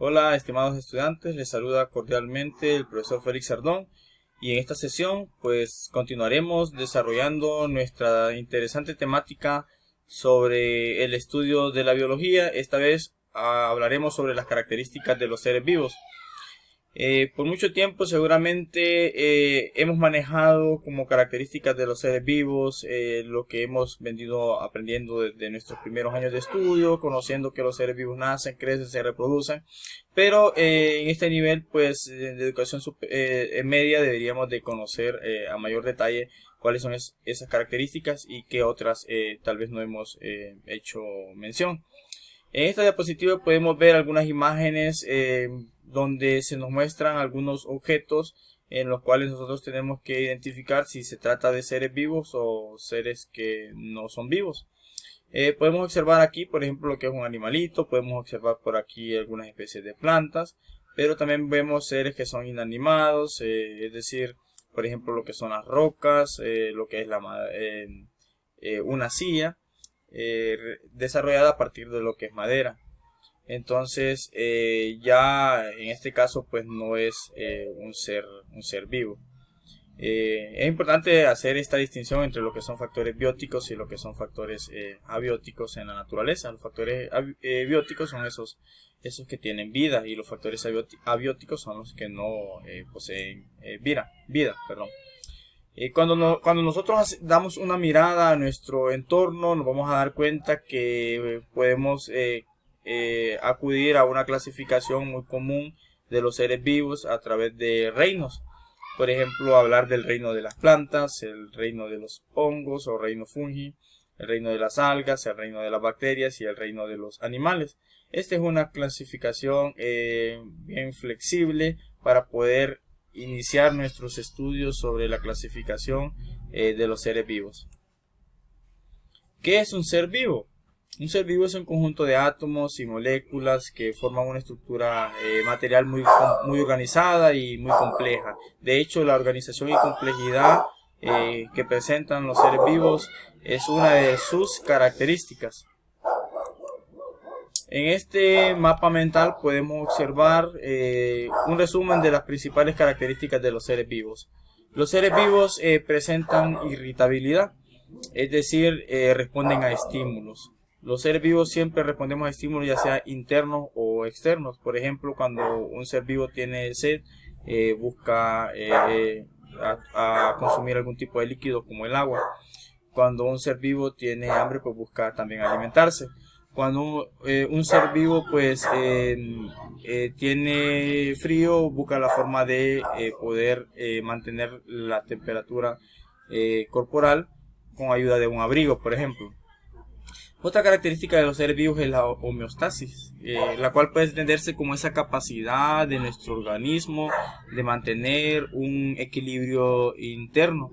Hola, estimados estudiantes, les saluda cordialmente el profesor Félix Ardón y en esta sesión pues continuaremos desarrollando nuestra interesante temática sobre el estudio de la biología. Esta vez hablaremos sobre las características de los seres vivos. Por mucho tiempo seguramente hemos manejado como características de los seres vivos lo que hemos venido aprendiendo desde nuestros primeros años de estudio, conociendo que los seres vivos nacen, crecen, se reproducen, pero en este nivel pues de educación media deberíamos de conocer a mayor detalle cuáles son esas características y qué otras tal vez no hemos hecho mención. En esta diapositiva podemos ver algunas imágenes donde se nos muestran algunos objetos en los cuales nosotros tenemos que identificar si se trata de seres vivos o seres que no son vivos. Podemos observar aquí, por ejemplo, lo que es un animalito, podemos observar por aquí algunas especies de plantas, pero también vemos seres que son inanimados, es decir, por ejemplo, lo que son las rocas, lo que es una silla desarrollada a partir de lo que es madera. Entonces ya en este caso pues no es un ser vivo. Es importante hacer esta distinción entre lo que son factores bióticos y lo que son factores abióticos en la naturaleza. Los factores bióticos son esos que tienen vida, y los factores abióticos son los que no poseen vida. Cuando nosotros damos una mirada a nuestro entorno, nos vamos a dar cuenta que podemos acudir a una clasificación muy común de los seres vivos a través de reinos. Por ejemplo, hablar del reino de las plantas, el reino de los hongos o reino fungi, el reino de las algas, el reino de las bacterias y el reino de los animales. Esta es una clasificación bien flexible para poder iniciar nuestros estudios sobre la clasificación de los seres vivos. ¿Qué es un ser vivo? Un ser vivo es un conjunto de átomos y moléculas que forman una estructura material muy organizada y muy compleja. De hecho, la organización y complejidad que presentan los seres vivos es una de sus características. En este mapa mental podemos observar un resumen de las principales características de los seres vivos. Los seres vivos presentan irritabilidad, es decir, responden a estímulos. Los seres vivos siempre respondemos a estímulos, ya sea internos o externos. Por ejemplo, cuando un ser vivo tiene sed, busca a consumir algún tipo de líquido como el agua. Cuando un ser vivo tiene hambre, pues busca también alimentarse. Cuando un ser vivo pues tiene frío, busca la forma de poder mantener la temperatura corporal con ayuda de un abrigo, por ejemplo. Otra característica de los seres vivos es la homeostasis, la cual puede entenderse como esa capacidad de nuestro organismo de mantener un equilibrio interno.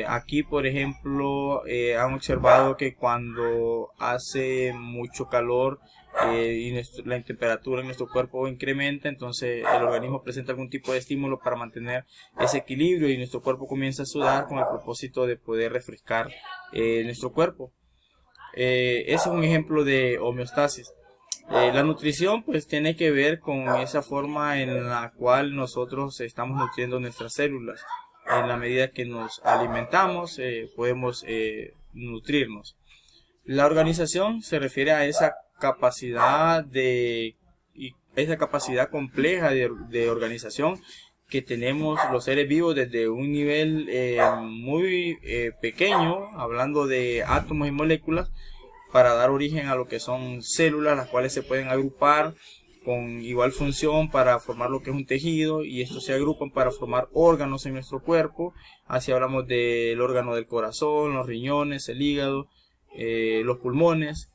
Aquí, por ejemplo, han observado que cuando hace mucho calor y la temperatura en nuestro cuerpo incrementa, entonces el organismo presenta algún tipo de estímulo para mantener ese equilibrio y nuestro cuerpo comienza a sudar con el propósito de poder refrescar nuestro cuerpo. Ese es un ejemplo de homeostasis. La nutrición pues tiene que ver con esa forma en la cual nosotros estamos nutriendo nuestras células. En la medida que nos alimentamos podemos nutrirnos. La organización se refiere a esa capacidad esa capacidad compleja de organización que tenemos los seres vivos desde un nivel muy pequeño, hablando de átomos y moléculas, para dar origen a lo que son células, las cuales se pueden agrupar con igual función para formar lo que es un tejido, y estos se agrupan para formar órganos en nuestro cuerpo. Así hablamos del órgano del corazón, los riñones, el hígado, los pulmones.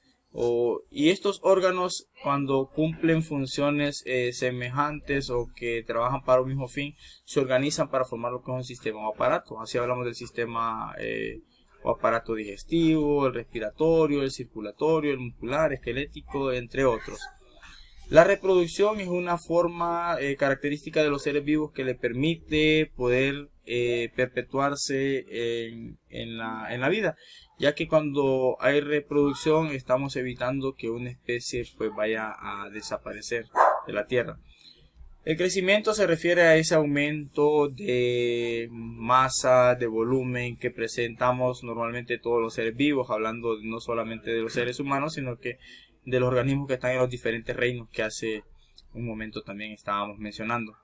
Y estos órganos, cuando cumplen funciones semejantes o que trabajan para un mismo fin, se organizan para formar lo que es un sistema o aparato. Así hablamos del sistema o aparato digestivo, el respiratorio, el circulatorio, el muscular, esquelético, entre otros. La reproducción es una forma característica de los seres vivos que le permite poder perpetuarse en la vida, ya que cuando hay reproducción estamos evitando que una especie pues vaya a desaparecer de la Tierra. El crecimiento se refiere a ese aumento de masa, de volumen que presentamos normalmente todos los seres vivos, hablando no solamente de los seres humanos, sino que de los organismos que están en los diferentes reinos que hace un momento también estábamos mencionando.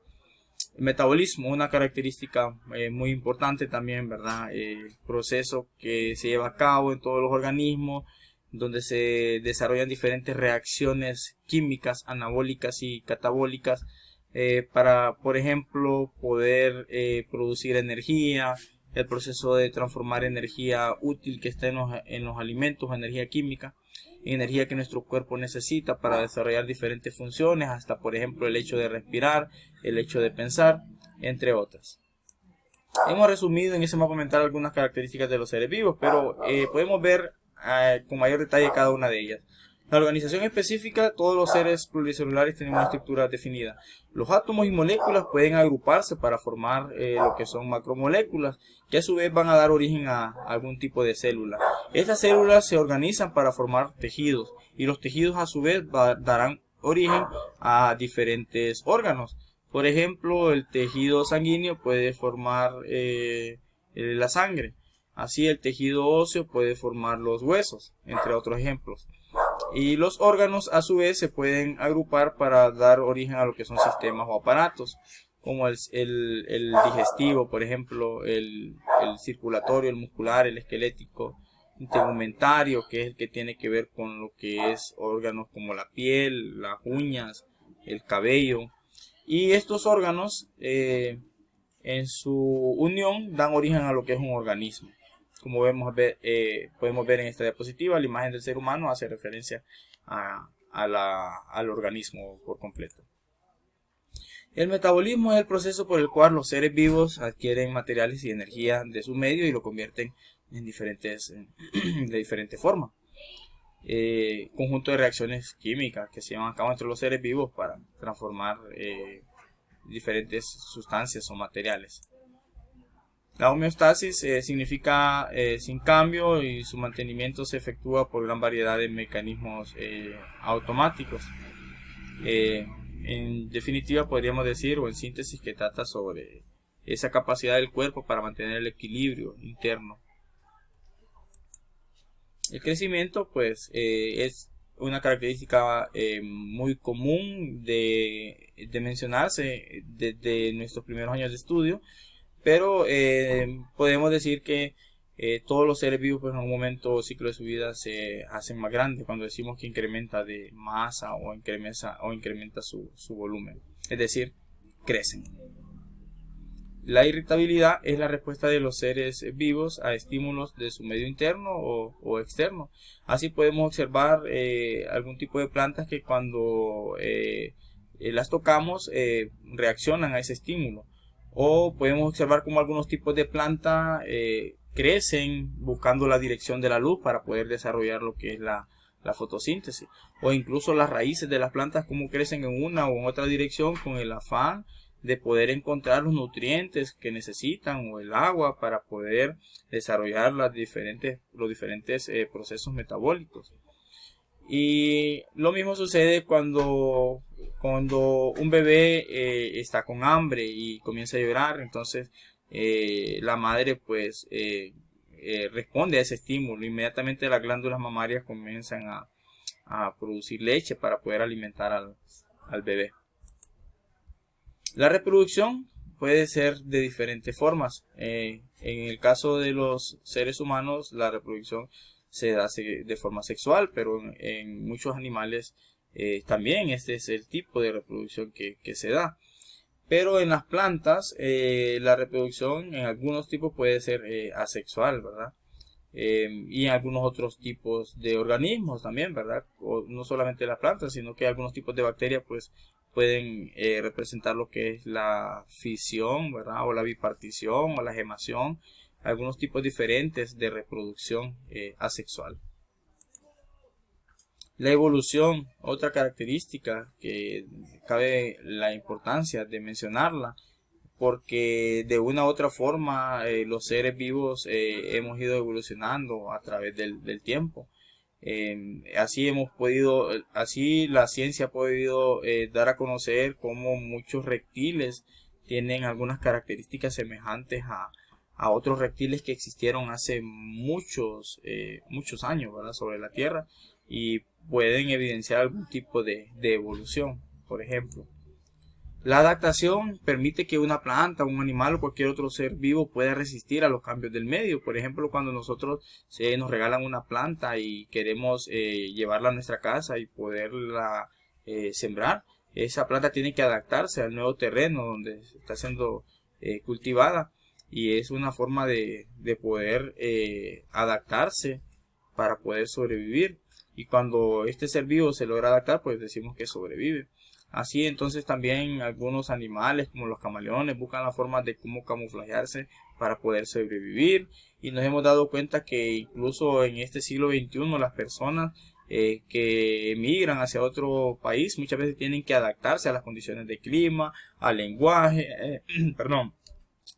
El metabolismo, una característica muy importante también, ¿verdad? Proceso que se lleva a cabo en todos los organismos, donde se desarrollan diferentes reacciones químicas, anabólicas y catabólicas, para, por ejemplo, poder producir energía, el proceso de transformar energía útil que está en los alimentos, energía química, energía que nuestro cuerpo necesita para desarrollar diferentes funciones, hasta por ejemplo el hecho de respirar, el hecho de pensar, entre otras. Hemos resumido en ese mapa mental algunas características de los seres vivos, pero podemos ver con mayor detalle cada una de ellas. La organización específica, todos los seres pluricelulares tienen una estructura definida. Los átomos y moléculas pueden agruparse para formar lo que son macromoléculas, que a su vez van a dar origen a algún tipo de célula. Estas células se organizan para formar tejidos, y los tejidos a su vez darán origen a diferentes órganos. Por ejemplo, el tejido sanguíneo puede formar la sangre. Así el tejido óseo puede formar los huesos, entre otros ejemplos. Y los órganos a su vez se pueden agrupar para dar origen a lo que son sistemas o aparatos, como el digestivo, por ejemplo, el circulatorio, el muscular, el esquelético, el tegumentario, que es el que tiene que ver con lo que es órganos como la piel, las uñas, el cabello. Y estos órganos en su unión dan origen a lo que es un organismo. Como podemos ver en esta diapositiva, la imagen del ser humano hace referencia al organismo por completo. El metabolismo es el proceso por el cual los seres vivos adquieren materiales y energía de su medio y lo convierten de diferentes formas. Conjunto de reacciones químicas que se llevan a cabo entre los seres vivos para transformar diferentes sustancias o materiales. La homeostasis significa sin cambio, y su mantenimiento se efectúa por gran variedad de mecanismos automáticos. En definitiva podríamos decir, o en síntesis, que trata sobre esa capacidad del cuerpo para mantener el equilibrio interno. El crecimiento pues es una característica muy común de mencionarse desde nuestros primeros años de estudio. Pero podemos decir que todos los seres vivos pues, en un momento o ciclo de su vida se hacen más grandes cuando decimos que incrementa de masa o incrementa su volumen. Es decir, crecen. La irritabilidad es la respuesta de los seres vivos a estímulos de su medio interno o externo. Así podemos observar algún tipo de plantas que cuando las tocamos reaccionan a ese estímulo. O podemos observar cómo algunos tipos de planta crecen buscando la dirección de la luz para poder desarrollar lo que es la fotosíntesis. O incluso las raíces de las plantas, cómo crecen en una o en otra dirección con el afán de poder encontrar los nutrientes que necesitan o el agua para poder desarrollar los diferentes procesos metabólicos. Y lo mismo sucede cuando un bebé está con hambre y comienza a llorar. Entonces la madre pues responde a ese estímulo. Inmediatamente las glándulas mamarias comienzan a producir leche para poder alimentar al bebé. La reproducción puede ser de diferentes formas. En el caso de los seres humanos, la reproducción se da de forma sexual, pero en muchos animales también este es el tipo de reproducción que se da. Pero en las plantas la reproducción en algunos tipos puede ser asexual, ¿verdad? Y en algunos otros tipos de organismos también, ¿verdad? O no solamente las plantas, sino que algunos tipos de bacterias pues pueden representar lo que es la fisión, ¿verdad? O la bipartición o la gemación, algunos tipos diferentes de reproducción asexual. La evolución, otra característica que cabe la importancia de mencionarla, porque de una u otra forma los seres vivos hemos ido evolucionando a través del tiempo. Así la ciencia ha podido dar a conocer cómo muchos reptiles tienen algunas características semejantes a otros reptiles que existieron hace muchos años, ¿verdad?, sobre la Tierra, y pueden evidenciar algún tipo de evolución. Por ejemplo, la adaptación permite que una planta, un animal o cualquier otro ser vivo pueda resistir a los cambios del medio. Por ejemplo, cuando nosotros nos regalan una planta y queremos llevarla a nuestra casa y poderla sembrar, esa planta tiene que adaptarse al nuevo terreno donde está siendo cultivada, y es una forma de poder adaptarse para poder sobrevivir. Y cuando este ser vivo se logra adaptar, pues decimos que sobrevive. Así entonces también algunos animales como los camaleones buscan la forma de cómo camuflajearse para poder sobrevivir, y nos hemos dado cuenta que incluso en este siglo XXI las personas que emigran hacia otro país muchas veces tienen que adaptarse a las condiciones de clima, al lenguaje, perdón,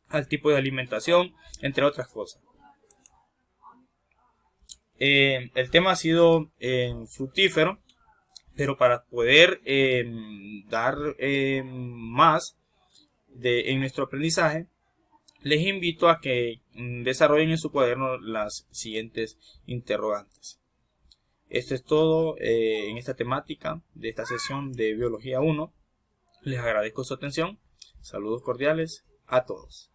al tipo de alimentación, entre otras cosas. El tema ha sido fructífero, pero para poder dar más en nuestro aprendizaje, les invito a que desarrollen en su cuaderno las siguientes interrogantes. Esto es todo en esta temática de esta sesión de Biología 1. Les agradezco su atención. Saludos cordiales a todos.